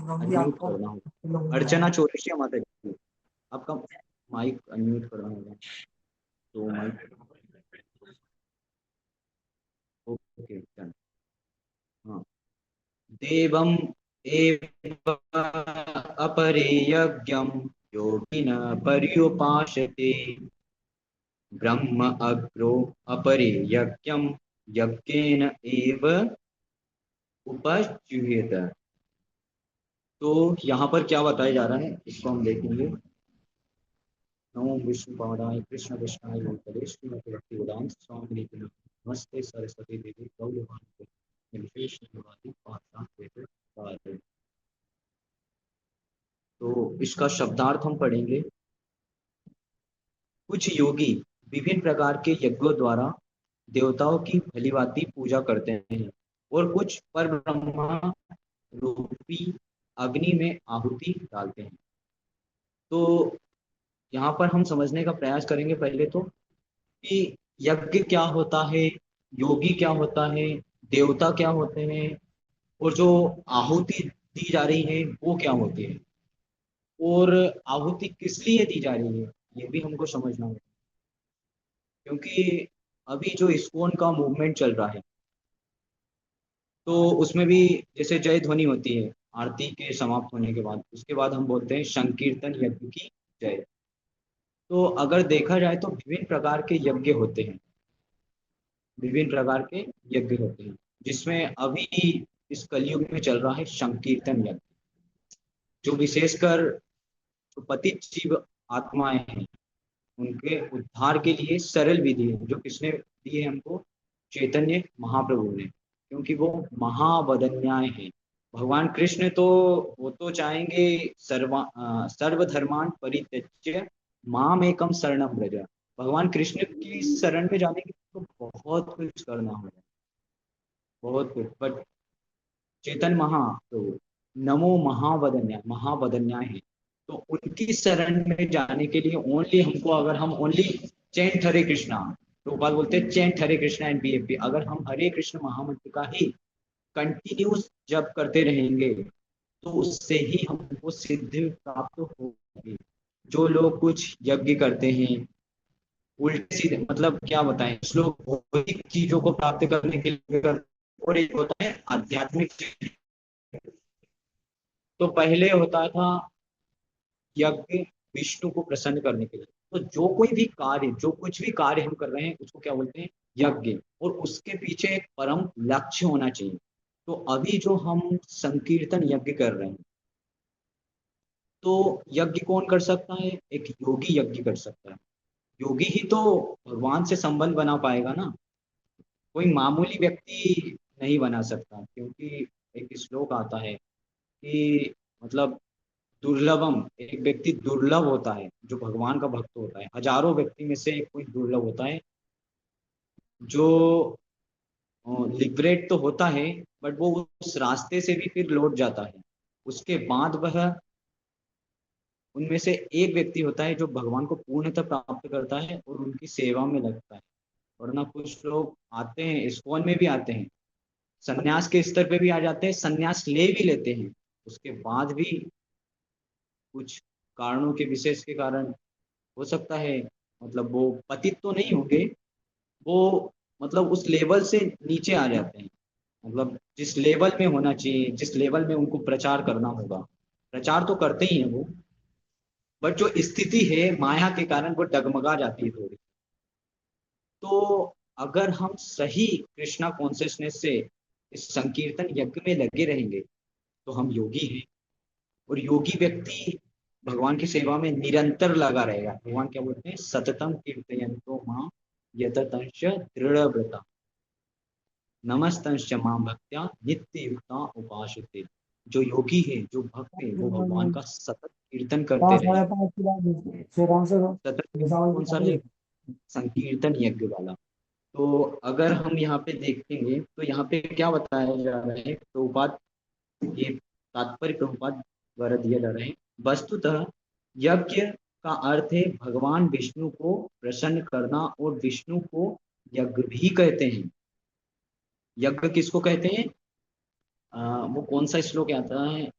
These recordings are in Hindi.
अनम्यूट करना होगा। अर्चना चौरसिया माता जी, आपका माइक अनम्यूट करना होगा। तो माइक, ओके डन। हाँ, देवम एव अपरे यज्ञम योगिन पर्युपासते, ब्रह्म अग्रो अपरे यज्ञम यज्ञेन एव उपजुह्येत। तो यहाँ पर क्या बताया जा रहा है इसको हम देखेंगे। नमो विष्णु पादाय कृष्ण कृष्णाय भूतले श्रीमती भक्ति वेदांत स्वामी नित्य नमस्ते सरस्वती देवी गौरवाणी निर्विशेष निर्वादी पार्थांत वेद। तो इसका शब्दार्थ हम पढ़ेंगे। कुछ योगी विभिन्न प्रकार के यज्ञों द्वारा देवताओं की भलीभांति पूजा करते हैं और कुछ पर ब्रह्मा रूपी अग्नि में आहुति डालते हैं। तो यहाँ पर हम समझने का प्रयास करेंगे पहले तो कि यज्ञ क्या होता है, योगी क्या होता है, देवता क्या होते हैं, और जो आहुति दी जा रही है वो क्या होती है, और आहुति किस लिए दी जा रही है ये भी हमको समझना होगा। क्योंकि अभी जो इस्कॉन का मूवमेंट चल रहा है, तो उसमें भी जैसे जय ध्वनि होती है आरती के समाप्त होने के बाद, उसके बाद हम बोलते हैं संकीर्तन यज्ञ की जय। तो अगर देखा जाए तो विभिन्न प्रकार के यज्ञ होते हैं, विभिन्न प्रकार के यज्ञ होते हैं, जिसमें अभी इस कलयुग में चल रहा है संकीर्तन यज्ञ, जो विशेषकर जो पतित जीव आत्माएं हैं उनके उद्धार के लिए सरल विधि है, जो किसने दी है हमको, चैतन्य महाप्रभु ने। क्योंकि वो महावदन्याय है। भगवान कृष्ण तो वो तो चाहेंगे सर्वधर्मान परित्यज्य माम एकम शरणम व्रज। भगवान कृष्ण की शरण में जाने के लिए तो बहुत कुछ करना होगा, बहुत कुछ। बट चेतन महाप्रभु नमो महावदन्याय, महावदन्याय है, तो उनकी शरण में जाने के लिए ओनली हमको, अगर हम ओनली चैंट हरे कृष्णा, गोपाल बोलते हैं chant Hare Krishna and BAP, अगर हम हरे कृष्ण महामंत्र का ही कंटिन्यूस जप करते रहेंगे तो उससे ही हमको सिद्धि प्राप्त होगी। जो लोग कुछ यज्ञ करते हैं उल्टे सीधे, मतलब क्या बताएं, कुछ लोग भौतिक चीजों को प्राप्त करने के लिए करते हैं, और एक होता है आध्यात्मिक। तो पहले होता था यज्ञ विष्णु को प्रसन्न करने के लिए। तो जो कोई भी कार्य, जो कुछ भी कार्य हम कर रहे हैं उसको क्या बोलते हैं, यज्ञ, और उसके पीछे एक परम लक्ष्य होना चाहिए। तो अभी जो हम संकीर्तन यज्ञ कर रहे हैं, तो यज्ञ कौन कर सकता है, एक योगी यज्ञ कर सकता है। योगी ही तो भगवान से संबंध बना पाएगा ना, कोई मामूली व्यक्ति नहीं बना सकता। क्योंकि एक श्लोक आता है कि मतलब दुर्लभम, एक व्यक्ति दुर्लभ होता है जो भगवान का भक्त होता है, हजारों व्यक्ति में से एक कोई दुर्लभ होता है जो लिबरेट तो होता है, बट वो उस रास्ते से भी फिर लौट जाता है। उसके बाद वह उनमें से एक व्यक्ति होता है जो भगवान को पूर्णतः प्राप्त करता है और उनकी सेवा में लगता है। वरना कुछ लोग आते हैं, इस्कॉन में भी आते हैं, संन्यास के स्तर पे भी आ जाते हैं, संन्यास ले भी लेते हैं, उसके बाद भी कुछ कारणों के, विशेष के कारण हो सकता है, मतलब वो पतित तो नहीं होंगे, वो मतलब उस लेवल से नीचे आ जाते हैं। मतलब जिस लेवल में होना चाहिए, जिस लेवल में उनको प्रचार करना होगा, प्रचार तो करते ही हैं वो, बट जो स्थिति है माया के कारण वो डगमगा जाती है थोड़ी। तो अगर हम सही कृष्णा कॉन्शियसनेस से इस संकीर्तन यज्ञ में लगे रहेंगे तो हम योगी हैं। और योगी व्यक्ति भगवान की सेवा में निरंतर लगा रहेगा। भगवान क्या बोलते हैं, सततम कीर्तयन्तो मां यततंच दृढ़व्रता नमस्तंच मां भक्त्या नित्य युक्ता उपासते। जो योगी है, जो भक्त है, वो भगवान का सतत कीर्तन करते पाँच रहे। साढ़े पाँच की बात छः पाँच सौ सतत कौन सा मिसाल। है, संकीर्तन यज्ञ वाला। तो अगर हम यहाँ पे देखेंगे तो यहाँ पे क्या बताया जा रहा है, प्रभुपाद, ये तात्पर्य प्रभुपाद द्वारा दिया जा रहा है। वस्तुतः यज्ञ का अर्थ है भगवान विष्णु को प्रसन्न करना, और विष्णु को यज्ञ भी कहते हैं। यज्ञ किसको कहते हैं, वो कौन सा श्लोक आता है,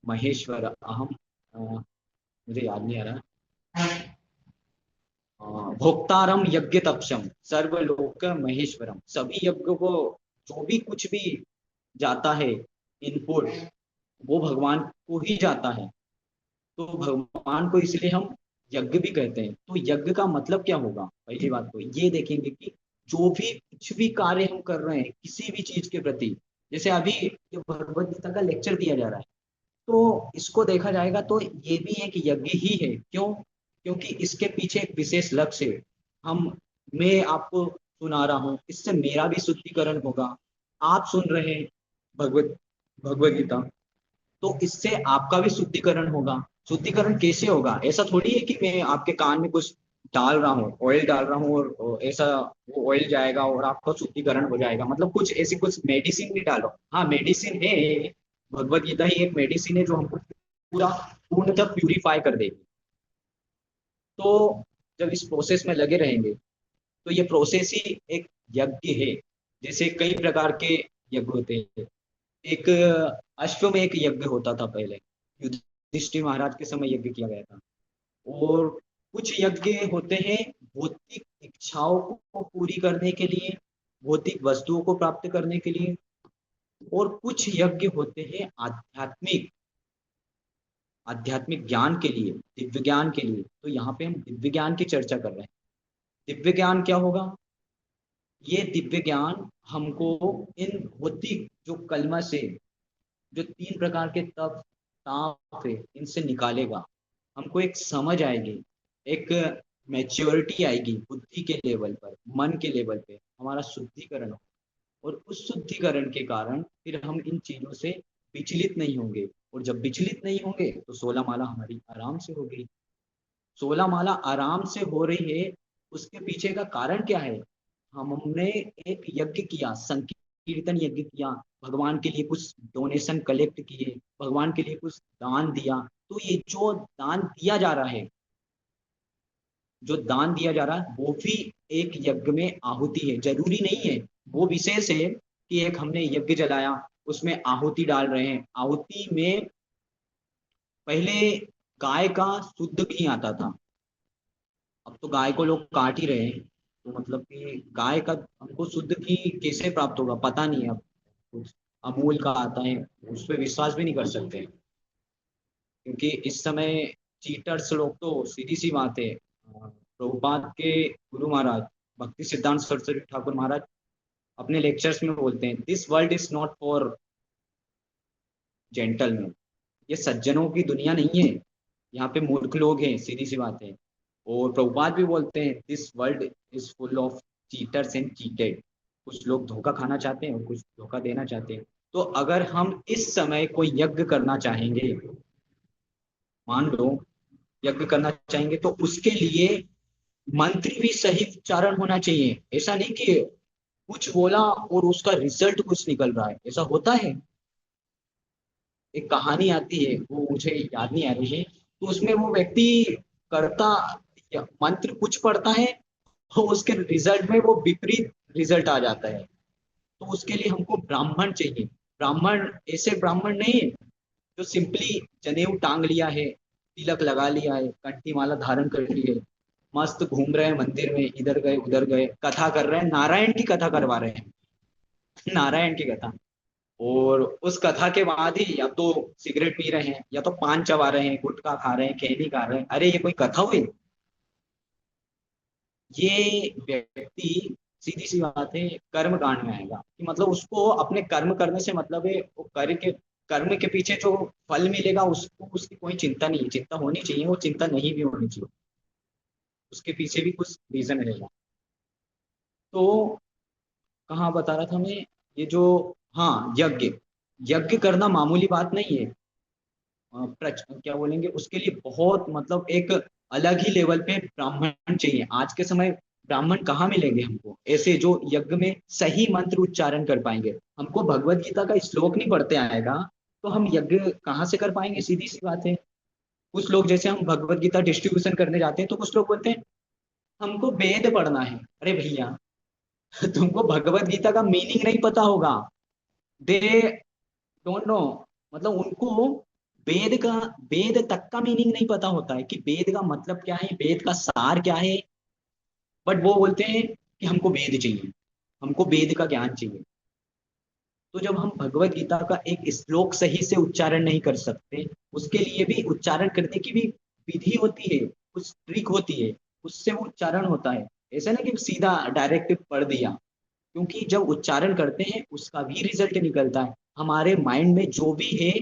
महेश्वर अहम, मुझे याद नहीं आ रहा। भोक्तारम यज्ञ तपसम सर्वलोक महेश्वरम, सभी यज्ञ को, जो भी कुछ भी जाता है इनपुट, वो भगवान को ही जाता है। तो भगवान को इसलिए हम यज्ञ भी कहते हैं। तो यज्ञ का मतलब क्या होगा, पहली बात तो ये देखेंगे कि जो भी कुछ भी कार्य हम कर रहे हैं किसी भी चीज के प्रति, जैसे अभी ये भगवत गीता का लेक्चर दिया जा रहा है, तो इसको देखा जाएगा तो ये भी एक यज्ञ ही है। क्यों? क्योंकि इसके पीछे एक विशेष लक्ष्य है। हम मैं आपको सुना रहा हूँ, इससे मेरा भी शुद्धिकरण होगा। आप सुन रहे हैं भगवत भगवत गीता, तो इससे आपका भी शुद्धिकरण होगा। शुद्धिकरण कैसे होगा? ऐसा थोड़ी है कि मैं आपके कान में कुछ डाल रहा हूँ, ऑयल डाल रहा हूँ और ऐसा वो ऑयल जाएगा और आपका शुद्धिकरण हो जाएगा, मतलब कुछ ऐसी कुछ मेडिसिन नहीं डालो। हाँ मेडिसिन है, भगवत गीता ही एक मेडिसिन है जो हमको पूरा पूर्णतः प्यूरिफाई कर देगी। तो जब इस प्रोसेस में लगे रहेंगे तो ये प्रोसेस ही एक यज्ञ है। जैसे कई प्रकार के यज्ञ होते हैं। एक अश्वमेध यज्ञ होता था पहले, युधिष्ठिर महाराज के समय यज्ञ किया गया था। और कुछ यज्ञ होते हैं भौतिक इच्छाओं को पूरी करने के लिए, भौतिक वस्तुओं को प्राप्त करने के लिए। और कुछ यज्ञ होते हैं आध्यात्मिक आध्यात्मिक ज्ञान के लिए, दिव्य ज्ञान के लिए। तो यहाँ पे हम दिव्य ज्ञान की चर्चा कर रहे हैं। दिव्य ज्ञान क्या होगा? ये दिव्य ज्ञान हमको इन भौतिक जो कलमश है, जो तीन प्रकार के तप ताप है, इनसे निकालेगा। हमको एक समझ आएगी, एक मैच्योरिटी आएगी बुद्धि के लेवल पर, मन के लेवल पे हमारा शुद्धिकरण हो। और उस शुद्धिकरण के कारण फिर हम इन चीजों से विचलित नहीं होंगे। और जब विचलित नहीं होंगे तो 16 माला हमारी आराम से होगी। 16 माला आराम से हो रही है, उसके पीछे का कारण क्या है? हमने एक यज्ञ किया, संकीर्तन यज्ञ किया, भगवान के लिए कुछ डोनेशन कलेक्ट किए, भगवान के लिए कुछ दान दिया। तो ये जो दान दिया जा रहा है, जो दान दिया जा रहा है वो भी एक यज्ञ में आहुति है। जरूरी नहीं है, वो विशेष है कि एक हमने यज्ञ जलाया, उसमें आहुति डाल रहे हैं। आहुति में पहले गाय का शुद्ध घी आता था, अब तो गाय को लोग काट ही रहे हैं। तो मतलब कि गाय का हमको शुद्ध घी कैसे प्राप्त होगा पता नहीं है। अब कुछ अमूल का आता है, उस पर विश्वास भी नहीं कर सकते, क्योंकि इस समय चीटर्स लोग, तो सीधी सी बात है। प्रभुपाद के गुरु महाराज भक्ति सिद्धांत सरस्वती ठाकुर महाराज अपने लेक्चर्स में बोलते हैं, this world is not for gentleman. ये सज्जनों की दुनिया नहीं है, यहाँ पे मूर्ख लोग हैं, सीधी सी बात है। और प्रभुपाद भी बोलते हैं, this world is full of cheaters and cheated. कुछ लोग धोखा खाना चाहते हैं और कुछ धोखा देना चाहते हैं। तो अगर हम इस समय कोई यज्ञ करना चाहेंगे, मान लो यज्ञ करना चाहेंगे, तो उसके लिए मंत्र भी सही उच्चारण होना चाहिए। ऐसा नहीं कि कुछ बोला और उसका रिजल्ट कुछ निकल रहा है, ऐसा होता है। एक कहानी आती है, वो मुझे याद नहीं आ रही है। तो उसमें वो व्यक्ति करता मंत्र कुछ पढ़ता है, तो उसके रिजल्ट में वो विपरीत रिजल्ट आ जाता है। तो उसके लिए हमको ब्राह्मण चाहिए। ब्राह्मण ऐसे ब्राह्मण नहीं है जो सिंपली जनेऊ टांग लिया है, तिलक लगा लिया है, कंठी माला धारण कर ली है, मस्त घूम रहे हैं मंदिर में, इधर गए उधर गए, कथा कर रहे हैं, नारायण की कथा करवा रहे हैं, नारायण की कथा। और उस कथा के बाद ही या तो सिगरेट पी रहे हैं, या तो पान चबा रहे हैं, गुटखा खा रहे हैं, खैनी खा रहे हैं। अरे ये कोई कथा हुई? ये व्यक्ति, सीधी सी बात है, कर्म कांड में आएगा। कि मतलब उसको अपने कर्म करने से मतलब है, वो कर्म के पीछे जो फल मिलेगा उसको, उसकी कोई चिंता नहीं है। चिंता होनी चाहिए, वो चिंता नहीं भी होनी चाहिए, उसके पीछे भी कुछ रीजन रहेगा। तो कहाँ बता रहा था मैं, ये जो, हाँ यज्ञ, यज्ञ करना मामूली बात नहीं है। क्या बोलेंगे उसके लिए, बहुत मतलब एक अलग ही लेवल पे ब्राह्मण चाहिए। आज के समय ब्राह्मण कहाँ मिलेंगे हमको ऐसे जो यज्ञ में सही मंत्र उच्चारण कर पाएंगे? हमको भगवत गीता का श्लोक नहीं पढ़ते आएगा तो हम यज्ञ कहाँ से कर पाएंगे? सीधी सी बात है। कुछ लोग, जैसे हम भगवत गीता डिस्ट्रीब्यूशन करने जाते हैं तो कुछ लोग बोलते हैं हमको वेद पढ़ना है। अरे भैया, तुमको भगवत गीता का मीनिंग नहीं पता होगा। दे डोंट नो मतलब उनको वेद तक का मीनिंग नहीं पता होता है कि वेद का मतलब क्या है, वेद का सार क्या है। बट वो बोलते हैं कि हमको वेद चाहिए, हमको वेद का ज्ञान चाहिए। तो जब हम भगवत गीता का एक श्लोक सही से उच्चारण नहीं कर सकते, उसके लिए भी उच्चारण करने की भी विधि होती है, कुछ ट्रिक होती है, उससे वो उच्चारण होता है। ऐसा ना कि सीधा डायरेक्ट पढ़ दिया। क्योंकि जब उच्चारण करते हैं उसका भी रिजल्ट निकलता है, हमारे माइंड में जो भी है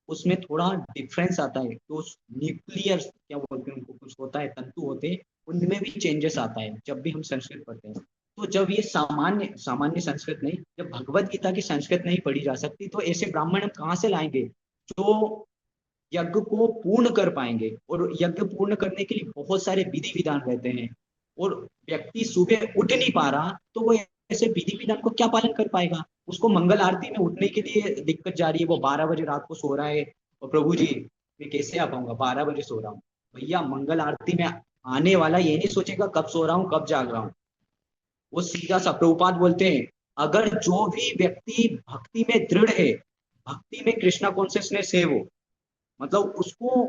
उसमें थोड़ा डिफरेंस आता है। तो न्यूक्लियर क्या बोलते हैं उनको, कुछ होता है, तंतु होते हैं, उनमें भी चेंजेस आता है जब भी हम संस्कृत पढ़ते हैं। तो जब ये सामान्य सामान्य संस्कृत नहीं, जब भगवत गीता की संस्कृत नहीं पढ़ी जा सकती, तो ऐसे ब्राह्मण हम कहाँ से लाएंगे जो यज्ञ को पूर्ण कर पाएंगे। और यज्ञ पूर्ण करने के लिए बहुत सारे विधि विधान रहते हैं, और व्यक्ति सुबह उठ नहीं पा रहा तो वो ऐसे विधि विधान को क्या पालन कर पाएगा। उसको मंगल आरती में उठने के लिए दिक्कत जा रही है, वो 12 बजे रात को सो रहा है, और प्रभु जी मैं कैसे आ पाऊंगा, 12 बजे सो रहा हूँ। भैया मंगल आरती में आने वाला ये नहीं सोचेगा कब सो रहा हूँ कब जाग रहा हूँ। वो सीधा सा प्रभुपाद बोलते हैं, अगर जो भी व्यक्ति भक्ति में दृढ़ है, भक्ति में कृष्णा कॉन्शियसनेस है, वो मतलब उसको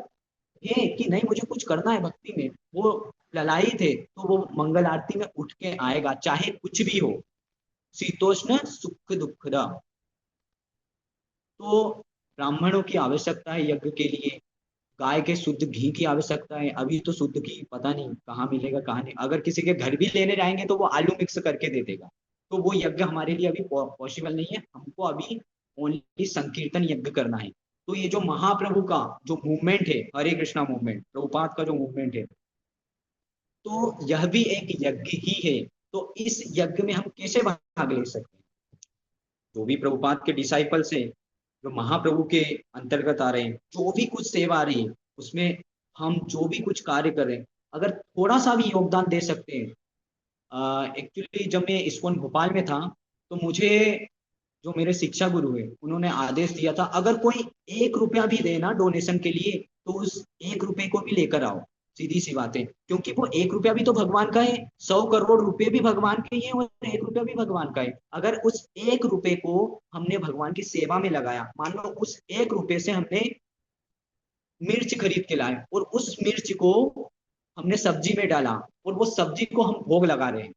है कि नहीं मुझे कुछ करना है भक्ति में, वो ललायित है, तो वो मंगल आरती में उठ के आएगा चाहे कुछ भी हो। शीतोष्ण सुख दुखदा। तो ब्राह्मणों की आवश्यकता है यज्ञ के लिए, गाय के शुद्ध घी की आवश्यकता है। अभी तो शुद्ध घी पता नहीं कहाँ मिलेगा कहाँ नहीं, अगर किसी के घर भी लेने जाएंगे तो वो आलू मिक्स करके दे देगा। तो वो यज्ञ हमारे लिए अभी पॉसिबल नहीं है, हमको अभी ओनली संकीर्तन यज्ञ करना है। तो ये जो महाप्रभु का जो मूवमेंट है, हरे कृष्णा मूवमेंट, प्रभुपाद का जो मूवमेंट है, तो यह भी एक यज्ञ ही है। तो इस यज्ञ में हम कैसे भाग ले सकते हैं। जो भी प्रभुपाद के डिसाइपल्स हैं, जो महाप्रभु के अंतर्गत आ रहे हैं, जो भी कुछ सेवा आ रही है उसमें हम जो भी कुछ कार्य कर रहे हैं, अगर थोड़ा सा भी योगदान दे सकते हैं। एक्चुअली जब मैं इस्कॉन भोपाल में था, तो मुझे जो मेरे शिक्षा गुरु है उन्होंने आदेश दिया था, अगर कोई 1 रुपया भी देना डोनेशन के लिए तो उस 1 रुपए को भी लेकर आओ। सीधी सी बात है, क्योंकि वो 1 रुपया भी तो भगवान का है, 100 करोड़ रुपए भी भगवान के ही है, और 1 रुपया भी भगवान का है। अगर उस 1 रुपए को हमने भगवान की सेवा में लगाया, मान लो उस 1 रुपए से हमने मिर्च खरीद के लाए, और उस मिर्च को हमने सब्जी में डाला, और वो सब्जी को हम भोग लगा रहे हैं,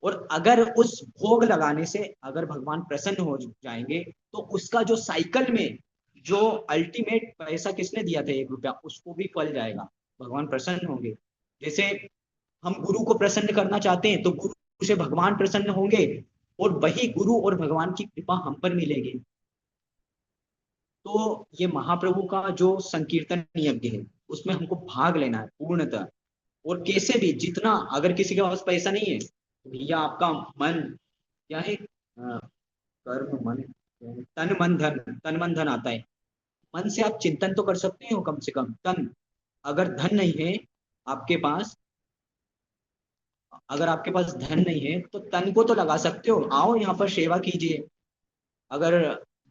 और अगर उस भोग लगाने से अगर भगवान प्रसन्न हो जाएंगे, तो उसका जो साइकिल में जो अल्टीमेट पैसा किसने दिया था 1 रुपया, उसको भी फल जाएगा, भगवान प्रसन्न होंगे। जैसे हम गुरु को प्रसन्न करना चाहते हैं तो गुरु से भगवान प्रसन्न होंगे, और वही गुरु और भगवान की कृपा हम पर मिलेगी। तो ये महाप्रभु का जो संकीर्तन यज्ञ है उसमें हमको भाग लेना है पूर्णतः। और कैसे भी जितना, अगर किसी के पास पैसा नहीं है तो भैया आपका मन क्या है, कर्म मन, तन मन धन, तन मन धन आता है। मन से आप चिंतन तो कर सकते हो कम से कम तन। अगर धन नहीं है आपके पास, अगर आपके पास धन नहीं है तो तन को तो लगा सकते हो, आओ यहाँ पर सेवा कीजिए। अगर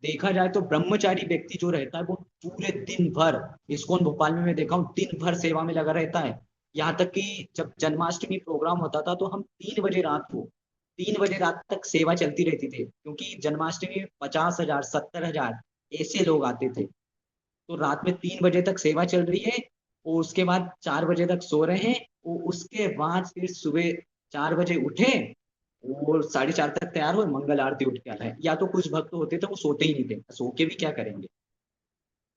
देखा जाए तो ब्रह्मचारी व्यक्ति जो रहता है वो पूरे दिन भर, इस्कॉन भोपाल में मैं देखा हूँ, दिन भर सेवा में लगा रहता है। यहाँ तक कि जब जन्माष्टमी प्रोग्राम होता था तो हम 3 बजे रात को, 3 बजे रात तक सेवा चलती रहती थी, क्योंकि जन्माष्टमी में 50,000 70,000 ऐसे लोग आते थे। तो रात में 3 बजे तक सेवा चल रही है, और उसके बाद 4 बजे तक सो रहे हैं, और उसके बाद फिर सुबह 4 बजे उठे, और 4:30 तक तैयार हुए, मंगल आरती उठ के आए। या तो कुछ भक्त होते थे वो सोते ही नहीं थे, सो के भी क्या करेंगे,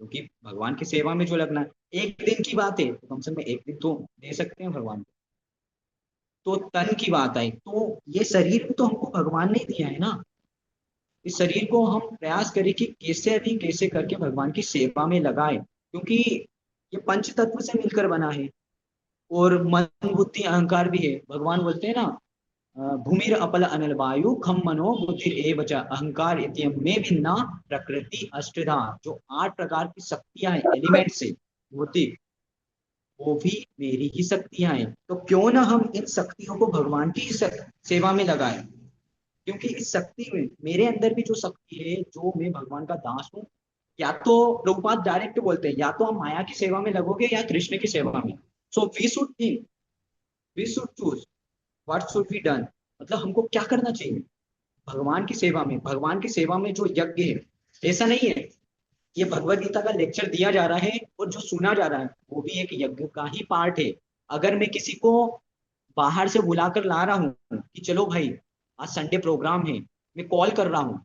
क्योंकि भगवान की सेवा में जो लगना है। एक दिन की बात है तो कम से कम एक दिन तो दे सकते हैं भगवान को। तो तन की बात आई तो ये शरीर भी तो हमको भगवान ने दिया है ना। इस शरीर को हम प्रयास करें कि कैसे भी कैसे करके भगवान की सेवा में लगाए, क्योंकि ये पंच तत्व से मिलकर बना है। और मन बुद्धि अहंकार भी है। भगवान बोलते हैं ना, भूमिर अपल अनल वायु खम मनो बुद्धिर एव च अहंकार इत्यम में भिन्ना प्रकृति अष्टधा। जो 8 प्रकार की शक्तियां हैं एलिमेंट से, बुद्धि, वो भी मेरी ही शक्तियां हैं। तो क्यों ना हम इन शक्तियों को भगवान की सेवा में लगाएं। क्योंकि इस शक्ति में, मेरे अंदर भी जो शक्ति है, जो मैं भगवान का दास हूँ, या तो प्रभुपाद डायरेक्ट बोलते हैं, या तो हम माया की सेवा में लगोगे या कृष्ण की सेवा में। So we should think, we should choose what should be done. मतलब हमको क्या करना चाहिए भगवान की सेवा में। भगवान की सेवा में जो यज्ञ है, ऐसा नहीं है ये भगवत गीता का लेक्चर दिया जा रहा है और जो सुना जा रहा है वो भी एक यज्ञ का ही पार्ट है। अगर मैं किसी को बाहर से बुलाकर ला रहा हूँ कि चलो भाई आज संडे प्रोग्राम है, मैं कॉल कर रहा हूँ,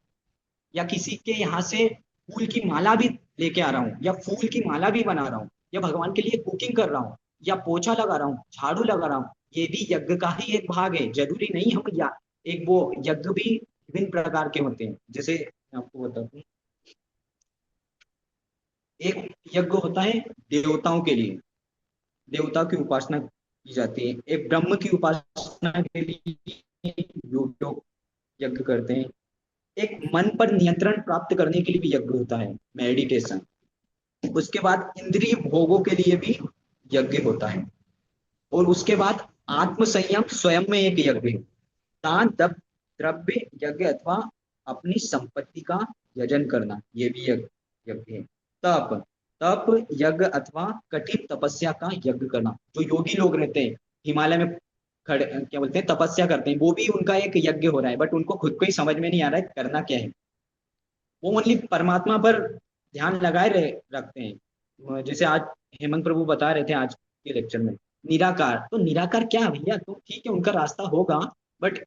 या किसी के यहाँ से फूल की माला भी लेके आ रहा हूँ, या फूल की माला भी बना रहा हूँ, या भगवान के लिए कुकिंग कर रहा हूँ, या पोछा लगा रहा हूँ, झाड़ू लगा रहा हूँ, ये भी यज्ञ का ही एक भाग है। जरूरी नहीं हम या एक वो यज्ञ भी विभिन्न प्रकार के होते हैं। जैसे मैं आपको बताता हूँ, एक यज्ञ होता है देवताओं के लिए, देवताओं की उपासना की जाती है। एक ब्रह्म की उपासना के लिए लोग यज्ञ करते हैं। एक मन पर नियंत्रण प्राप्त करने के लिए भी यज्ञ होता है, मेडिटेशन। उसके बाद इंद्रिय भोगों के लिए भी यज्ञ होता है। और उसके बाद आत्म संयम स्वयं में एक यज्ञ है। दान द्रव्य यज्ञ अथवा अपनी संपत्ति का यजन करना, ये भी यज्ञ यज्ञ है। तप तप यज्ञ अथवा कठिन तपस्या का यज्ञ करना, जो योगी लोग रहते हैं हिमालय में खड़े क्या बोलते हैं तपस्या करते हैं, वो भी उनका एक यज्ञ हो रहा है, बट उनको खुद को ही समझ में नहीं आ रहा है करना क्या है। वो ओनली परमात्मा पर ध्यान लगाए रहे रखते हैं। जैसे आज हेमंत प्रभु बता रहे थे आज के लेक्चर में, निराकार। तो निराकार क्या है भैया, तो ठीक है उनका रास्ता होगा, बट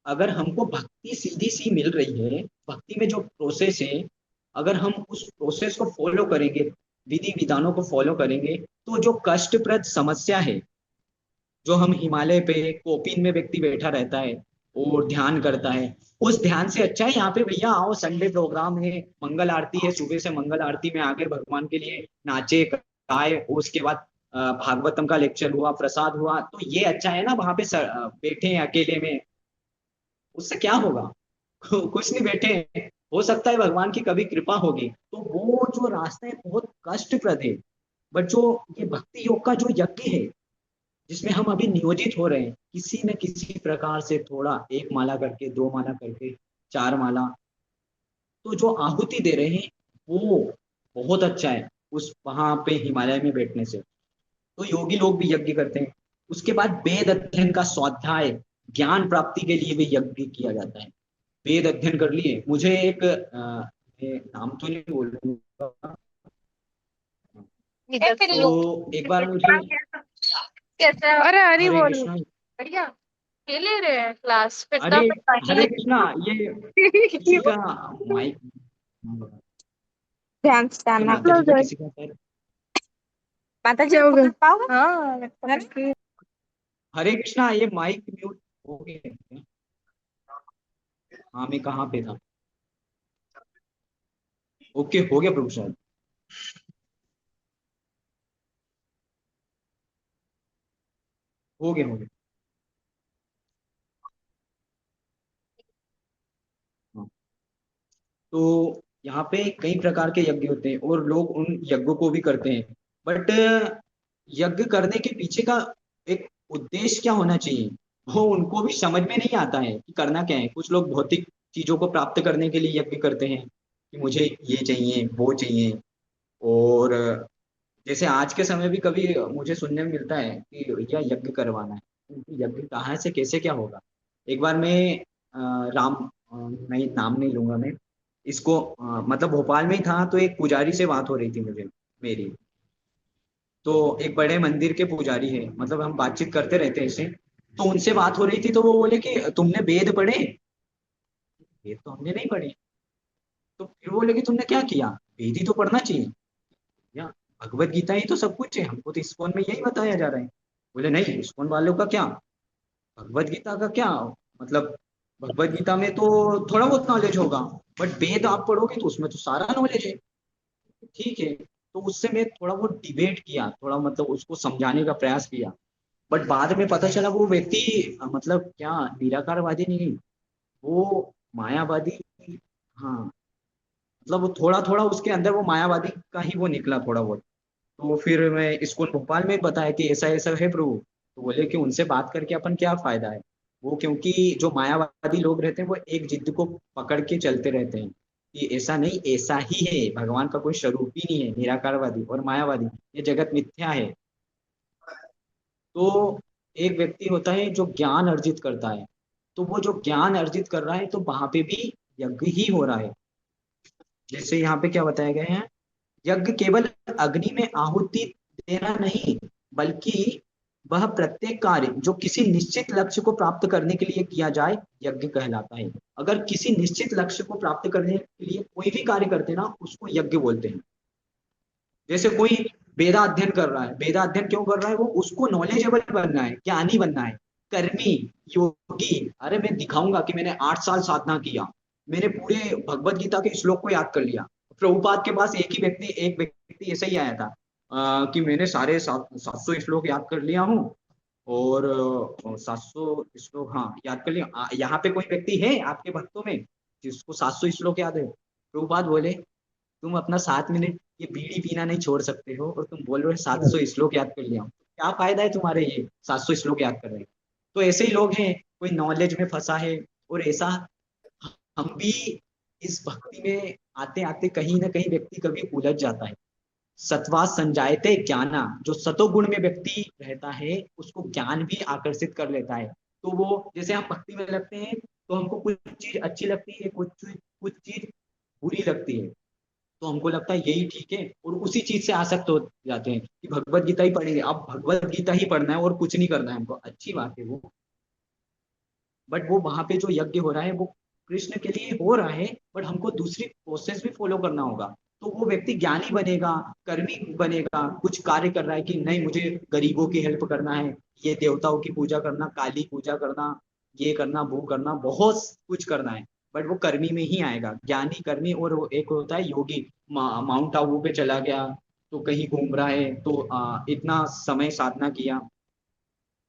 अगर हमको भक्ति सीधी सी मिल रही है, भक्ति में जो प्रोसेस है, अगर हम उस प्रोसेस को फॉलो करेंगे, विधि विधानों को फॉलो करेंगे, तो जो कष्टप्रद समस्या है, जो हम हिमालय पे कोपीन में व्यक्ति बैठा रहता है और ध्यान करता है, उस ध्यान से अच्छा है यहाँ पे भैया आओ, संडे प्रोग्राम है, मंगल आरती है, सुबह से मंगल आरती में आकर भगवान के लिए नाचे गाए, उसके बाद भागवतम का लेक्चर हुआ, प्रसाद हुआ, तो ये अच्छा है ना। वहां पे बैठे हैं अकेले में, उससे क्या होगा? कुछ नहीं, बैठे हैं, हो सकता है भगवान की कभी कृपा होगी। तो वो जो रास्ता है बहुत कष्टप्रद है, बट जो ये भक्ति योग का जो यज्ञ है, जिसमें हम अभी नियोजित हो रहे हैं, किसी न किसी प्रकार से थोड़ा, एक माला करके, दो माला करके, चार माला, तो जो आहुति दे रहे हैं वो बहुत अच्छा है उस वहां पे हिमालय में बैठने से। तो योगी लोग भी यज्ञ करते हैं। उसके बाद वेद अध्ययन का स्वाध्याय, ज्ञान प्राप्ति के लिए भी यज्ञ किया जाता है। वेद अध्ययन कर लिए, मुझे एक मैं नाम तो नहीं बोलूंगा, तो एक बार मुझे, कैसा है? अरे हरी हरे बोल। कृष्णा। बढ़िया खेले रहे हैं क्लास फिर अरे तो मैं पानी हरे कृष्णा, ये किसी का माइक, ध्यान से क्या आना माता जी का किसी का शायद। माता जी को पकड़ पाओगे हाँ मैं पकड़ के हरे कृष्णा, ये माइक म्यूट हो गया है क्या? हाँ, मैं कहाँ पे था? ओके, हो गया प्रभु शायद। हो गया। हाँ। तो यहाँ पे कई प्रकार के यज्ञ होते हैं और लोग उन यज्ञों को भी करते हैं, बट यज्ञ करने के पीछे का एक उद्देश्य क्या होना चाहिए, वो उनको भी समझ में नहीं आता है कि करना क्या है। कुछ लोग भौतिक चीजों को प्राप्त करने के लिए यज्ञ करते हैं कि मुझे ये चाहिए वो चाहिए। और जैसे आज के समय भी कभी मुझे सुनने में मिलता है कि भैया यज्ञ करवाना है, क्योंकि यज्ञ कहाँ से कैसे क्या होगा। एक बार मैं राम नहीं, नाम नहीं लूंगा मैं इसको, मतलब भोपाल में ही था, तो एक पुजारी से बात हो रही थी मुझे मेरी। तो एक बड़े मंदिर के पुजारी है, मतलब हम बातचीत करते रहते हैं ऐसे। तो उनसे बात हो रही थी, तो वो बोले कि तुमने वेद पढ़े? वेद तो हमने नहीं पढ़े। तो फिर वो बोले कि तुमने क्या किया? वेद ही तो पढ़ना चाहिए या, भगवत गीता ही तो सब कुछ है, हमको तो इस्कॉन में यही बताया जा रहा है। बोले नहीं, इस्कॉन वालों का क्या, भगवत गीता का क्या, मतलब भगवत गीता में तो थोड़ा बहुत नॉलेज होगा, बट वेद आप पढ़ोगे तो उसमें तो सारा नॉलेज है। ठीक है, तो उससे मैं थोड़ा बहुत डिबेट किया, थोड़ा मतलब उसको समझाने का प्रयास किया, बट बाद में पता चला वो व्यक्ति मतलब क्या निराकारवादी नहीं, वो मायावादी। हाँ, मतलब वो थोड़ा थोड़ा उसके अंदर वो मायावादी का ही वो निकला थोड़ा बहुत। तो फिर मैं स्कूल भोपाल में बताया कि ऐसा ऐसा है प्रभु, तो बोले कि उनसे बात करके अपन क्या फायदा है। वो क्योंकि जो मायावादी लोग रहते हैं वो एक जिद को पकड़ के चलते रहते हैं कि ऐसा नहीं, ऐसा ही है, भगवान का कोई स्वरूप ही नहीं है, निराकारवादी और मायावादी, ये जगत मिथ्या है। तो एक व्यक्ति होता है जो ज्ञान अर्जित करता है, तो वो जो ज्ञान अर्जित कर रहा है तो वहां पे भी यज्ञ ही हो रहा है। जैसे यहाँ पे क्या बताया गया है, यज्ञ केवल अग्नि में आहुति देना नहीं, बल्कि वह प्रत्येक कार्य जो किसी निश्चित लक्ष्य को प्राप्त करने के लिए किया जाए, यज्ञ कहलाता है। अगर किसी निश्चित लक्ष्य को प्राप्त करने के लिए कोई भी कार्य करते हैं ना, उसको यज्ञ बोलते हैं। जैसे कोई वेदा अध्ययन कर रहा है, वेदा अध्ययन क्यों कर रहा है? वो उसको नॉलेजेबल बनना है, ज्ञानी बनना है। कर्मी, योगी, अरे मैं दिखाऊंगा कि मैंने 8 साल साधना किया, मैंने पूरे भगवत गीता के श्लोक को याद कर लिया। प्रभुपाद के पास एक व्यक्ति ऐसा ही आया था, कि मैंने सारे 700 श्लोक याद कर लिया हूँ, और 700 श्लोक, हाँ याद कर लिया। यहाँ पे कोई व्यक्ति है आपके भक्तों में जिसको 700 श्लोक याद है? प्रभुपाद बोले, तुम अपना 7 मिनट ये बीड़ी पीना नहीं छोड़ सकते हो, और तुम बोल रहे हो 700 श्लोक याद कर लिया हूं। क्या फायदा है तुम्हारे ये 700 श्लोक याद कर रहे हैं? तो ऐसे ही लोग हैं, कोई नॉलेज में फंसा है, और ऐसा हम भी इस भक्ति में आते आते कहीं ना कहीं व्यक्ति कभी उलझ जाता है। सत्वा संजायते ज्ञाना, जो सतोगुण में व्यक्ति रहता है उसको ज्ञान भी आकर्षित कर लेता है। तो वो, जैसे हम भक्ति में लगते हैं तो हमको कुछ चीज अच्छी लगती है, कुछ चीज बुरी लगती है, तो हमको लगता है यही ठीक है, और उसी चीज से आसक्त हो जाते हैं कि भगवत गीता ही पढ़ेंगे, अब भगवत गीता ही पढ़ना है और कुछ नहीं करना है हमको। अच्छी बात है वो, बट वो वहां पे जो यज्ञ हो रहा है वो कृष्ण के लिए हो रहा है, बट हमको दूसरी प्रोसेस भी फॉलो करना होगा। तो वो व्यक्ति ज्ञानी बनेगा, कर्मी बनेगा, कुछ कार्य कर रहा है कि नहीं मुझे गरीबों की हेल्प करना है, ये देवताओं की पूजा करना, काली पूजा करना, ये करना, वो करना, बहुत कुछ करना है, बट वो कर्मी में ही आएगा, ज्ञानी कर्मी। और वो एक होता है योगी, माउंट आबू पे चला गया, तो कहीं घूम रहा है, तो इतना समय साधना किया।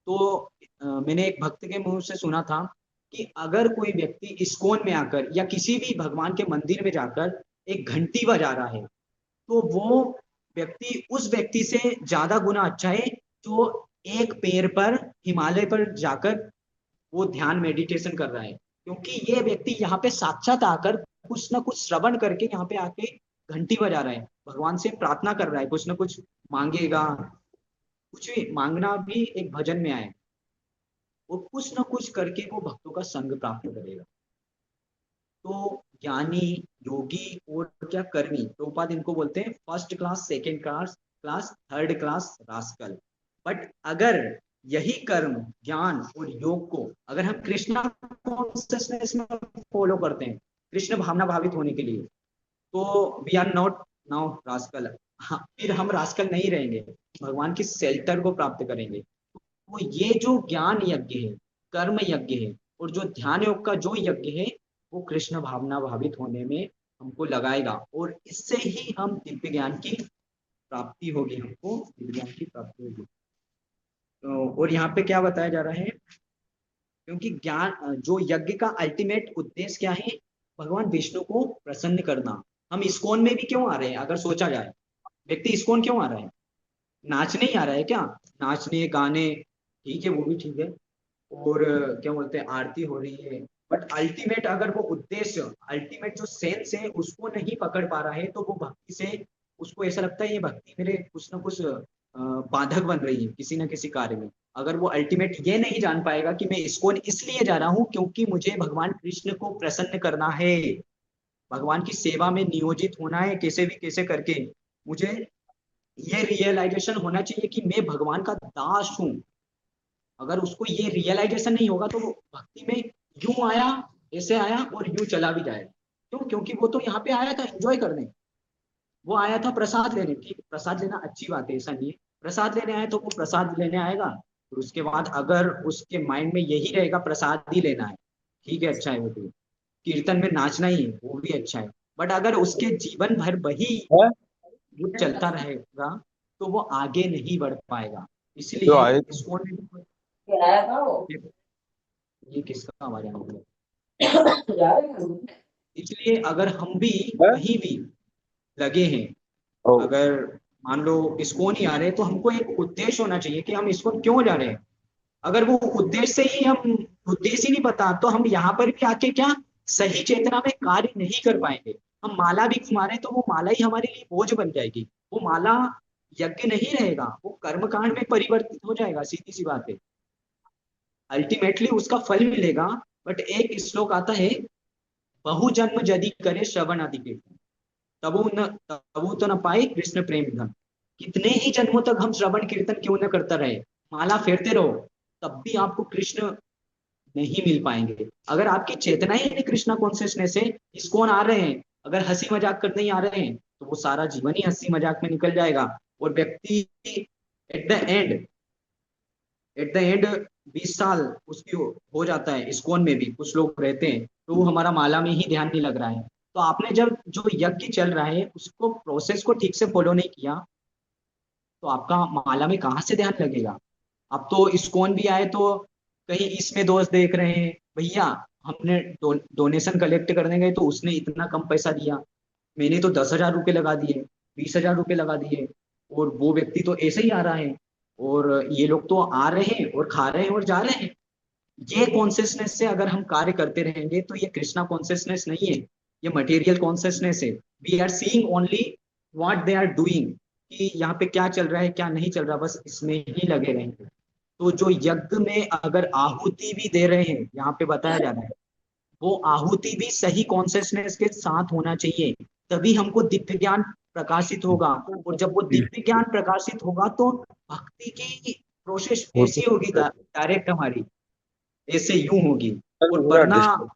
तो मैंने एक भक्त के मुंह से सुना था कि अगर कोई व्यक्ति इस्कॉन में आकर या किसी भी भगवान के मंदिर में जाकर एक घंटी बजा रहा है, तो वो व्यक्ति उस व्यक्ति से ज्यादा गुना अच्छा है जो एक पैर पर हिमालय पर जाकर वो ध्यान मेडिटेशन कर रहा है। क्योंकि ये व्यक्ति यहाँ पे साक्षात आकर कुछ ना कुछ श्रवण करके यहाँ पे आके घंटी बजा रहा है, भगवान से प्रार्थना कर रहा है, कुछ ना कुछ मांगेगा। कुछ भी मांगना भी एक भजन में आए, वो कुछ ना कुछ करके वो भक्तों का संग प्राप्त करेगा। तो ज्ञानी, योगी और क्या कर्मी, प्रभुपाद इनको बोलते हैं first class, second class, third class rascal. But अगर यही कर्म, ज्ञान और योग को अगर हम कृष्णा कॉन्शियसनेस में फॉलो करते हैं, कृष्ण भावना भावित होने के लिए, तो we are not now rascal. हाँ, फिर हम रास्कल नहीं रहेंगे, भगवान की शेल्टर को प्राप्त करेंगे। वो ये जो ज्ञान यज्ञ है, कर्म यज्ञ है, और जो ध्यान योग का जो यज्ञ है, वो कृष्ण भावना भावित होने में हमको लगाएगा, और इससे ही हम दिव्य ज्ञान की प्राप्ति होगी, हमको दिव्य ज्ञान की प्राप्ति होगी। तो और यहाँ पे क्या बताया जा रहा है? क्योंकि ज्ञान, जो यज्ञ का अल्टीमेट उद्देश्य क्या है? भगवान विष्णु को प्रसन्न करना। हम इस्कॉन में भी क्यों आ रहे हैं? अगर सोचा जाए, व्यक्ति इस्कॉन क्यों आ रहा है? नाचने ही आ रहा है क्या? नाचने गाने ठीक है, वो भी ठीक है, और क्या बोलते हैं, आरती हो रही है, बट अल्टीमेट अगर वो उद्देश्य, अल्टीमेट जो सेंस है उसको नहीं पकड़ पा रहा है, तो वो भक्ति से उसको ऐसा लगता है ये भक्ति मेरे कुछ ना कुछ बाधक बन रही है किसी न किसी कार्य में। अगर वो अल्टीमेट ये नहीं जान पाएगा कि मैं इसको इसलिए जा रहा हूँ क्योंकि मुझे भगवान कृष्ण को प्रसन्न करना है, भगवान की सेवा में नियोजित होना है, कैसे भी कैसे करके मुझे ये रियलाइजेशन होना चाहिए कि मैं भगवान का दास हूँ। अगर उसको ये रियलाइजेशन नहीं होगा तो वो भक्ति में यूं आया, ऐसे आया और यूं चला भी जाएगा। क्यों? क्योंकि वो तो यहाँ पे आया था एंजॉय करने, वो आया था प्रसाद लेने। ठीक, प्रसाद लेना अच्छी बात है, ऐसा नहीं है, प्रसाद लेने आया तो वो प्रसाद लेने आएगा, और उसके बाद अगर उसके माइंड में यही रहेगा प्रसाद ही लेना है, ठीक है, अच्छा है, वो भी कीर्तन में नाचना ही है, वो भी अच्छा है। बट अगर उसके जीवन भर वही है वो चलता रहेगा तो वो आगे नहीं बढ़ पाएगा। जो इसलिए आए इसको ये किसका आवाज आ रहा है? इसलिए अगर हम भी है कहीं भी लगे हैं, ओ अगर मान लो इसको नहीं आ रहे, तो हमको एक उद्देश्य होना चाहिए कि हम इसको क्यों जा रहे हैं। अगर वो उद्देश्य ही हम उद्देश्य ही नहीं पता, तो हम यहाँ पर भी आके क्या सही चेतना में कार्य नहीं कर पाएंगे। हम माला भी घुमा रहे तो वो माला ही हमारे लिए बोझ बन जाएगी, वो माला यज्ञ नहीं रहेगा, वो कर्मकांड में परिवर्तित हो जाएगा, सीधी सी बात है। अल्टीमेटली उसका फल मिलेगा, बट एक श्लोक आता है, बहु जन्म यदि करे श्रवण आदि के, तबु तो न पाए कृष्ण प्रेम धन। कितने ही जन्मों तक हम श्रवण कीर्तन क्यों न करता रहे, माला फेरते रहो, तब भी आपको कृष्ण नहीं मिल पाएंगे। अगर आपकी चेतना ही नहीं कृष्णा कॉन्शियसनेस है, इस्कॉन आ रहे हैं, अगर हंसी मजाक करने ही आ रहे हैं, तो वो सारा जीवन ही हंसी मजाक में निकल जाएगा। और व्यक्ति at the end at the end 20 साल उसकी हो जाता है, इस्कॉन में भी कुछ लोग रहते हैं, तो वो हमारा माला में ही ध्यान नहीं लग रहा है। तो आपने जब जो यज्ञ चल रहा है उसको प्रोसेस को ठीक से फॉलो नहीं किया, तो आपका माला में कहाँ से ध्यान लगेगा। अब तो इस्कॉन भी आए तो कहीं इसमें दोष देख रहे हैं, भैया हमने डोनेशन कलेक्ट करने गए तो उसने इतना कम पैसा दिया, मैंने तो 10,000 रुपये लगा दिए, 20,000 रुपये लगा दिए, और वो व्यक्ति तो ऐसे ही आ रहा है, और ये लोग तो आ रहे हैं और खा रहे हैं और जा रहे हैं। ये कॉन्सियसनेस से अगर हम कार्य करते रहेंगे तो ये कृष्णा कॉन्सियसनेस नहीं है, ये मटेरियल कॉन्सियसनेस है। We are seeing only what they are doing, कि यहाँ पे क्या चल रहा है क्या नहीं चल रहा, बस इसमें ही लगे रहेंगे। तो जो यज्ञ में अगर आहुति भी दे रहे हैं, यहाँ पे बताया जा रहा है, वो आहुति भी सही कॉन्शियसनेस के साथ होना चाहिए, तभी हमको दिव्य ज्ञान प्रकाशित होगा। और जब वो दिव्य ज्ञान प्रकाशित होगा तो भक्ति की प्रोसेस वो ऐसी तो होगी, डायरेक्ट हमारी ऐसे यूं होगी। और पूरा वरना डिस्टर्ब।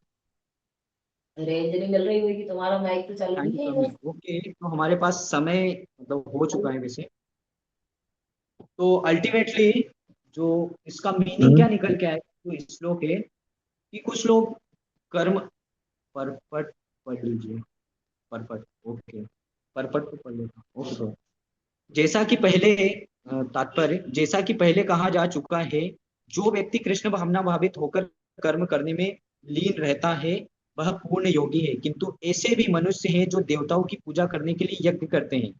रेंज नहीं मिल रही होगी, तुम्हारा माइक तो चालू नहीं है इधर। ओके, तो हमारे पास समय मतलब हो चुका है वैसे। तो अल्टीमेटली जो इसका मीनिंग क्या निकल के आए, तो श्लोक है कि कुछ लोग कर्म, परपट पढ़ लीजिए, परपट, ओके, परपट को पढ़ लेता, ओके। तो जैसा कि पहले तात्पर्य, जैसा कि पहले कहा जा चुका है, जो व्यक्ति कृष्ण भावना भावित होकर कर्म करने में लीन रहता है वह पूर्ण योगी है, किंतु ऐसे भी मनुष्य हैं जो देवताओं की पूजा करने के लिए यज्ञ करते हैं।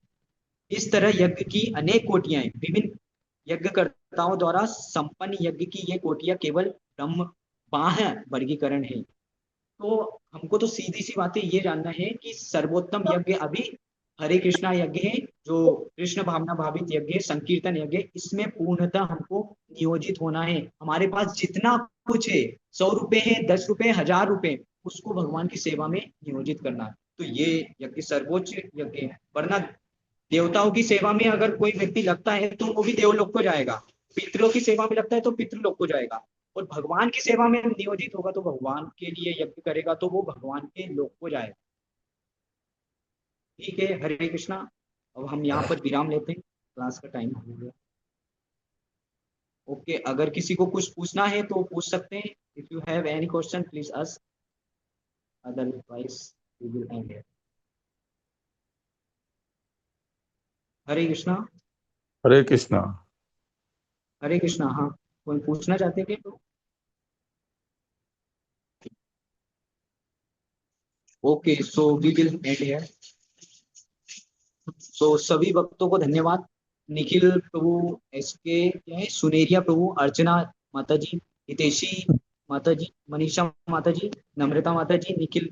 इस तरह यज्ञ की अनेक कोटियां हैं, विभिन्न यज्ञकर्ताओं द्वारा संपन्न यज्ञ की ये कोटियां केवल ब्रह्म बाह्य वर्गीकरण है। तो हमको तो सीधी सी बातें ये जानना है कि सर्वोत्तम यज्ञ अभी हरे कृष्णा यज्ञ है, जो कृष्ण भावना भावित यज्ञ है, संकीर्तन यज्ञ है, इसमें पूर्णतः हमको नियोजित होना है। हमारे पास जितना कुछ है, 100 रुपए है, 10 रुपए, 1,000 रुपए, उसको भगवान की सेवा में नियोजित करना है। तो ये यज्ञ सर्वोच्च यज्ञ है। वरना देवताओं की सेवा में अगर कोई व्यक्ति लगता है तो वो भी देवलोक को जाएगा, पितरों की सेवा में लगता है तो पितृलोक को जाएगा, और भगवान की सेवा में नियोजित होगा तो भगवान के लिए यज्ञ करेगा तो वो भगवान के लोक को जाएगा। ठीक है, हरे कृष्णा। अब हम यहाँ पर विराम लेते हैं, क्लास का टाइम हो गया। ओके, अगर किसी को कुछ पूछना है तो पूछ सकते हैं। If you have any question please ask, otherwise we will end here. Hare Krishna. Hare Krishna. Hare Krishna, हाँ, कोई पूछना चाहते थे तो। Okay, so we will end here. So सभी भक्तों को धन्यवाद। निखिल प्रभु, एसके क्या है, सुनेरिया प्रभु, अर्चना माता जी, हितेशी माता जी, मनीषा माता जी, नम्रता माता जी, निखिल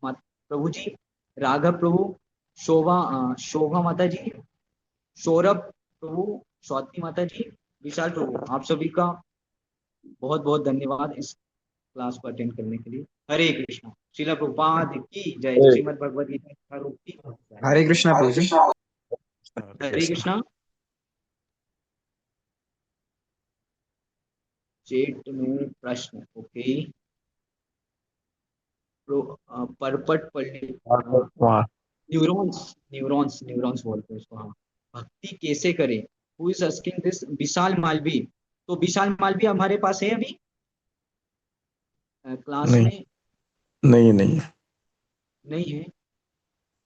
प्रभु जी, राघव प्रभु, शोभा माता जी, सौरभ प्रभु, स्वाति माता जी, विशाल प्रभु, आप सभी का बहुत बहुत धन्यवाद इस क्लास को अटेंड करने के लिए। हरे कृष्णा। श्रील प्रभुपाद की जय। श्रीमद् भगवद गीता रूप की जय। हरे कृष्णा प्रभु जी। हरे कृष्णा। चैट में प्रश्न, ओके, परपट पल्ली, न्यूरॉन्स, न्यूरॉन्स बोलते हैं उसको, हाँ। भक्ति कैसे करें, हु इज आस्किंग दिस, विशाल मालवी। तो विशाल मालवी हमारे पास है अभी क्लास नहीं, में? नहीं नहीं। नहीं है।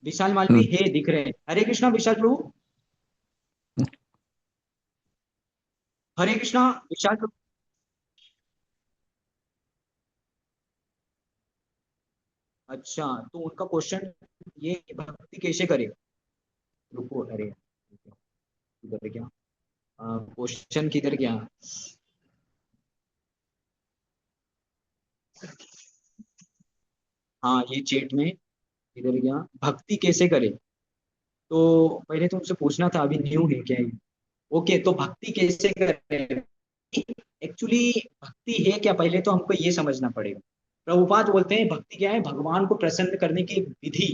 विशाल मालवी है, दिख रहे हैं। हरे कृष्णा विशाल प्रभु। हरे कृष्णा विशाल प्रभु। अच्छा, तो उनका क्वेश्चन ये है कि भक्ति कैसे करें। रुको, अरे किधर गया क्वेश्चन, किधर गया। हाँ, ये चैट में किधर गया, भक्ति कैसे करें। तो पहले तो मुझसे पूछना था, अभी न्यू है क्या ये। ओके, तो भक्ति कैसे करें, एक्चुअली भक्ति है क्या, पहले तो हमको ये समझना पड़ेगा। प्रभुपाद बोलते हैं भक्ति क्या है, भगवान को प्रसन्न करने की विधि।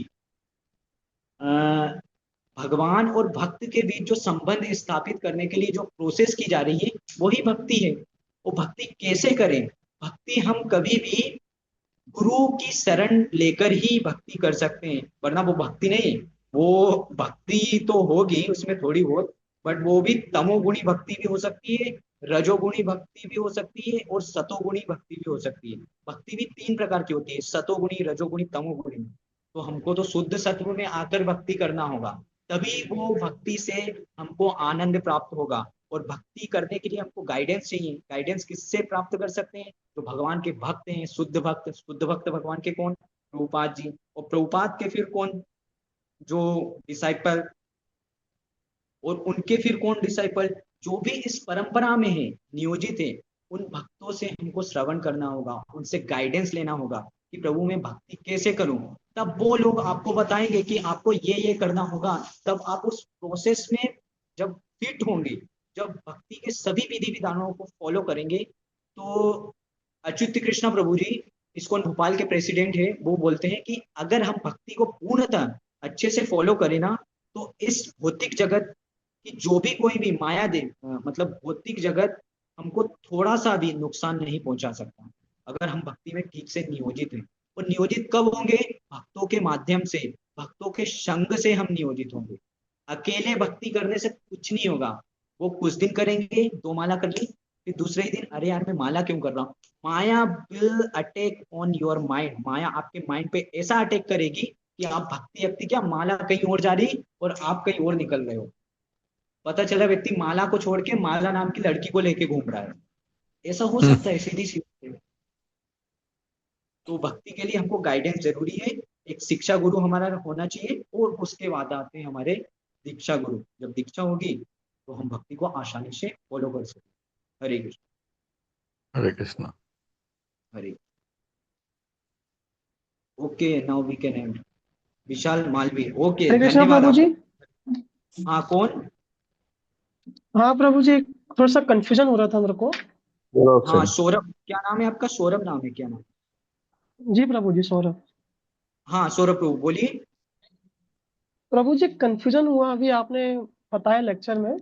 भगवान और भक्त के बीच जो संबंध स्थापित करने के लिए जो प्रोसेस की जा रही है वही भक्ति है। वो भक्ति कैसे करें? भक्ति हम कभी भी गुरु की शरण लेकर ही भक्ति कर सकते हैं, वरना वो भक्ति नहीं। वो भक्ति तो होगी उसमें थोड़ी बहुत, बट वो भी तमोगुणी भक्ति भी हो सकती है, रजोगुणी भक्ति भी हो सकती है और सतोगुणी भक्ति भी हो सकती है। भक्ति भी 3 प्रकार की होती है, सतोगुणी, रजोगुणी, तमोगुणी। तो हमको तो शुद्ध सत्व में आकर भक्ति करना होगा, तभी वो भक्ति से हमको आनंद प्राप्त होगा। और भक्ति करने के लिए हमको गाइडेंस चाहिए। गाइडेंस किससे प्राप्त कर सकते हैं? जो भगवान के भक्त हैं, शुद्ध भक्त। शुद्ध भक्त भगवान के कौन? प्रभुपाद जी। और प्रभुपाद के फिर कौन? जो डिसाइपल। और उनके फिर कौन? डिसाइपल। जो भी इस परंपरा में है, नियोजित है, उन भक्तों से हमको श्रवण करना होगा, उनसे गाइडेंस लेना होगा कि प्रभु मैं भक्ति कैसे करूं। तब वो लोग आपको बताएंगे कि आपको ये करना होगा। तब आप उस प्रोसेस में जब फिट होंगे, जब भक्ति के सभी विधि विधानों को फॉलो करेंगे, तो अच्युत कृष्णा प्रभु जी, इस्कॉन भोपाल के प्रेसिडेंट है, वो बोलते हैं कि अगर हम भक्ति को पूर्णतः अच्छे से फॉलो करें ना, तो इस भौतिक जगत कि जो भी कोई भी माया दे, मतलब भौतिक जगत हमको थोड़ा सा भी नुकसान नहीं पहुंचा सकता, अगर हम भक्ति में ठीक से नियोजित हैं। और नियोजित कब होंगे? भक्तों के माध्यम से, भक्तों के संग से हम नियोजित होंगे। अकेले भक्ति करने से कुछ नहीं होगा। वो कुछ दिन करेंगे, 2 माला कर ली, फिर दूसरे ही दिन अरे यार मैं माला क्यों कर रहा हूँ। Maya will attack on your mind. Maya आपके माइंड पे ऐसा अटैक करेगी कि आप भक्ति क्या माला कहीं और जा रही और आप कहीं और निकल रहे हो। पता चला व्यक्ति माला को छोड़ के माला नाम की लड़की को लेके घूम रहा है। ऐसा हो सकता है, सीधी सी। तो भक्ति के लिए हमको गाइडेंस जरूरी है। एक शिक्षा गुरु हमारा होना चाहिए और उसके बाद आते हैं हमारे दीक्षा गुरु। जब दीक्षा होगी तो हम भक्ति को आसानी से फॉलो कर सकते। Hare Krishna. Hare Krishna. Hare. Okay, now we can end. Vishal Malvi. Okay, Hare Krishna धन्यवाद प्रभु जी। आपको। हाँ, कौन? हाँ प्रभु जी, थोड़ा सा कंफ्यूजन हो रहा था मेरे को। हाँ, सौरभ। क्या नाम है आपका? सौरभ नाम है? क्या नाम? जी प्रभु जी, सौरभ। हाँ सौरभ प्रभु, बोलिए। प्रभु जी, कंफ्यूजन हुआ अभी आपने बताया लेक्चर में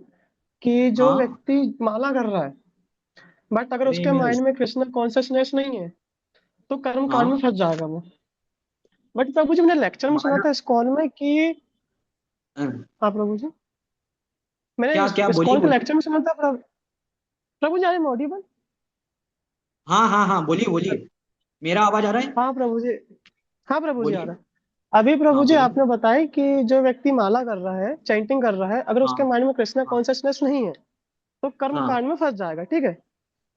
कि जो हाँ। व्यक्ति माला कर रहा है, बट अगर अरे उसके मेरा। माइंड में कृष्ण कॉन्शियसनेस नहीं है, तो कर्म कांड में हाँ। फंस जाएगा वो। बट प्रभु जी, मैंने लेक्चर में सुना माला। था इस कॉल में कि, हाँ, हाँ प्रभु जी, मैंने क्या क्या? इस बोलिए कॉल के बोलिए। लेक्चर में सुना था प्रभु जी, आई एम ऑडिबल? हाँ हाँ हाँ, बोलिए बोलिए। मेरा आवाज आ रहा है? हाँ प्रभु जी। हाँ प्रभु जी, आ बोलिए। रहा है। अभी प्रभु हाँ जी बोलिए। आपने बताया कि जो व्यक्ति माला कर रहा है, चैंटिंग कर रहा है, अगर उसके हाँ माइंड में कृष्णा हाँ कॉन्शियसनेस नहीं है, तो कर्म हाँ कांड में फंस जाएगा, ठीक है।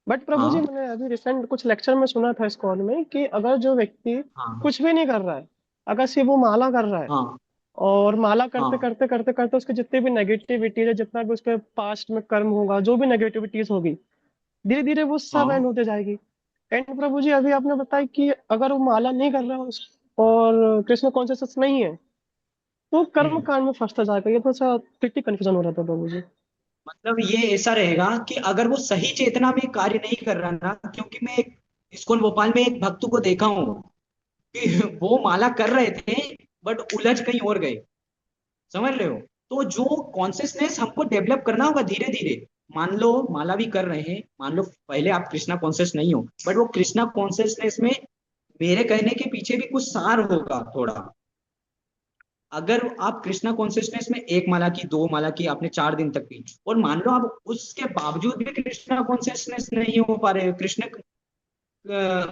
बट प्रभु जी, हाँ मैंने अभी रिसेंट कुछ लेक्चर में सुना था इस कॉल में कि अगर जो व्यक्ति हाँ कुछ भी नहीं कर रहा है, अगर सिर्फ वो माला कर रहा है, हाँ और माला करते हाँ करते करते करते उसके जितने भी नेगेटिविटीज है, जितना भी उसके पास्ट में कर्म होगा, जो भी नेगेटिविटीज होगी, धीरे धीरे वो सब हाँ। एंड होते जाएगी। एंड प्रभु जी, अभी आपने बताया कि अगर वो माला नहीं कर रहा है और कृष्ण कॉन्शियसनेस नहीं है, तो कर्म हम्म। कांड में फंसता जाएगा। ये थोड़ा सा ट्रिकी कंफ्यूजन हो रहा था प्रभु जी। मतलब ये ऐसा रहेगा कि अगर वो सही चेतना में कार्य नहीं कर रहा ना, क्योंकि मैं एक इस्कॉन भोपाल में एक भक्त को देखा हूँ कि वो माला कर रहे थे बट उलझ कहीं और गए। समझ रहे हो? तो जो कॉन्शियसनेस हमको डेवलप करना होगा धीरे धीरे। मान लो माला भी कर रहे हैं, मान लो पहले आप कृष्णा कॉन्शियस नहीं हो, बट वो कृष्णा कॉन्शियसनेस में मेरे कहने के पीछे भी कुछ सार होगा थोड़ा। अगर आप कृष्णा कॉन्शियसनेस में 1 माला की, 2 माला की, आपने 4 दिन तक की, और मान लो आप उसके बावजूद भी कृष्णा कॉन्शियसनेस नहीं हो पा रहे, कृष्ण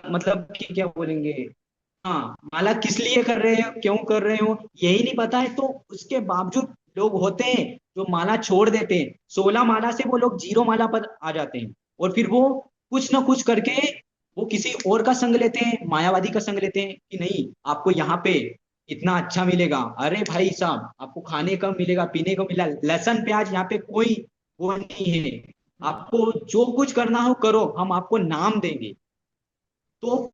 मतलब कि क्या बोलेंगे, हाँ, माला किस लिए कर रहे हो, क्यों कर रहे हो, यही नहीं पता है, तो उसके बावजूद लोग होते हैं जो माला छोड़ देते हैं। 16 माला से वो लोग 0 माला पर आ जाते हैं, और फिर वो कुछ ना कुछ करके वो किसी और का संग लेते हैं, मायावादी का संग लेते हैं कि नहीं आपको यहाँ पे इतना अच्छा मिलेगा। अरे भाई साहब, आपको खाने का मिलेगा, पीने को मिला, लहसुन प्याज यहाँ पे कोई वो नहीं है। आपको जो कुछ करना हो करो, हम आपको नाम देंगे। तो